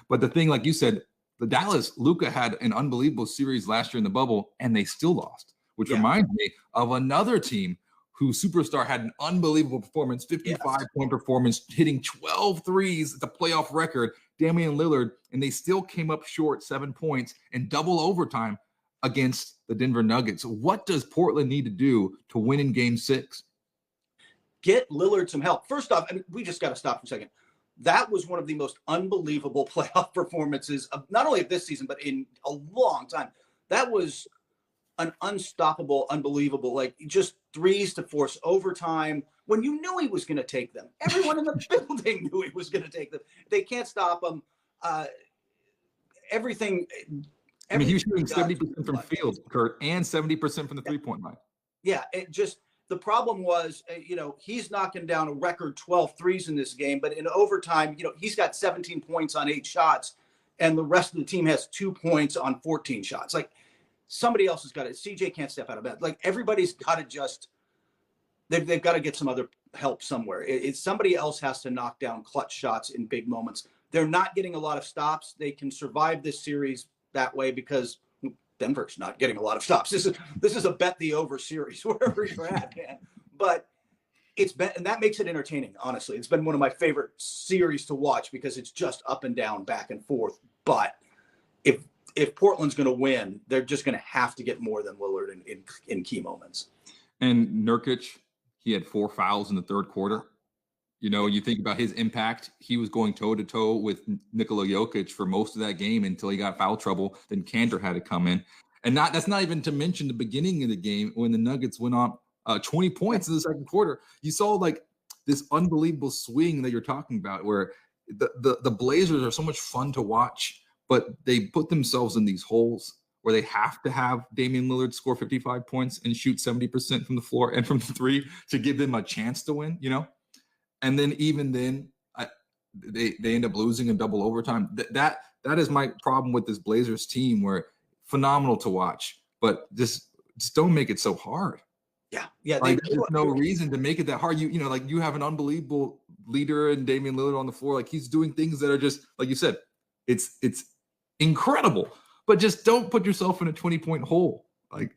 But the thing, like you said, the Dallas, Luka had an unbelievable series last year in the bubble, and they still lost, which reminds me of another team whose superstar had an unbelievable performance, 55-point performance, hitting 12 threes, the playoff record, Damian Lillard, and they still came up short 7 points in double overtime against the Denver Nuggets. What does Portland need to do to win in Game 6? Get Lillard some help. First off, I mean, we just got to stop for a second. That was one of the most unbelievable playoff performances of not only of this season, but in a long time. That was an unstoppable, unbelievable, like just threes to force overtime when you knew he was going to take them. Everyone in the building knew he was going to take them. They can't stop him. Everything. I mean, he was shooting 70% from field, Kurt, and 70% from the three-point line. Yeah, it just the problem was, he's knocking down a record 12 threes in this game, but in overtime, he's got 17 points on 8 shots, and the rest of the team has 2 points on 14 shots. Like, somebody else has got it. CJ can't step out of bed. Like, everybody's got to just they've got to get some other help somewhere. It's somebody else has to knock down clutch shots in big moments. They're not getting a lot of stops. They can survive this series that way because Denver's not getting a lot of stops. This is a bet the over series wherever you're at, man. But it's been, and that makes it entertaining. Honestly, it's been one of my favorite series to watch because it's just up and down, back and forth. But if Portland's going to win, they're just going to have to get more than Lillard in key moments. And Nurkic, he had 4 fouls in the third quarter. You think about his impact. He was going toe-to-toe with Nikola Jokic for most of that game until he got foul trouble. Then Kanter had to come in. And that's not even to mention the beginning of the game when the Nuggets went on 20 points in the second quarter. You saw like this unbelievable swing that you're talking about where the Blazers are so much fun to watch, but they put themselves in these holes where they have to have Damian Lillard score 55 points and shoot 70% from the floor and from the three to give them a chance to win, And then even then, they end up losing in double overtime. That is my problem with this Blazers team, where phenomenal to watch, but just don't make it so hard. Yeah. Like, there's no reason to make it that hard. You have an unbelievable leader in Damian Lillard on the floor. Like, he's doing things that are just like you said. It's incredible, but just don't put yourself in a 20-point hole. Like,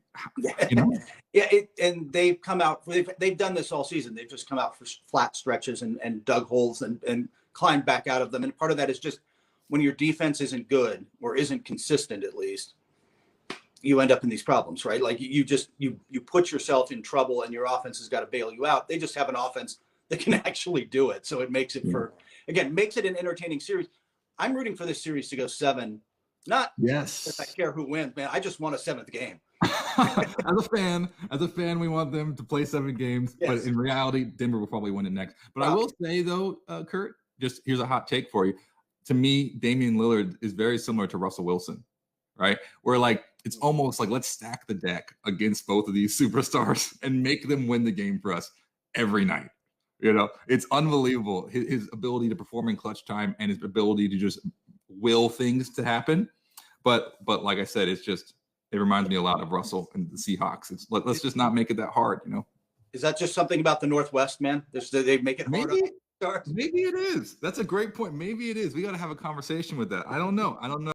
and they've come out. They've done this all season. They've just come out for flat stretches and dug holes and climbed back out of them. And part of that is just when your defense isn't good or isn't consistent, at least, you end up in these problems, right? Like you put yourself in trouble, and your offense has got to bail you out. They just have an offense that can actually do it, so it makes it makes it an entertaining series. I'm rooting for this series to go 7. Not if I care who wins, man. I just want a 7th game. As a fan, we want them to play 7 games, but in reality, Denver will probably win it next. But I will say though, Kurt, just here's a hot take for you. To me, Damian Lillard is very similar to Russell Wilson, right? Where like it's almost like let's stack the deck against both of these superstars and make them win the game for us every night. It's unbelievable his ability to perform in clutch time and his ability to just will things to happen. But like I said, it reminds me a lot of Russell and the Seahawks. Let's just not make it that hard, Is that just something about the Northwest, man? They make it hard. Maybe it is. That's a great point. Maybe it is. We got to have a conversation with that. I don't know.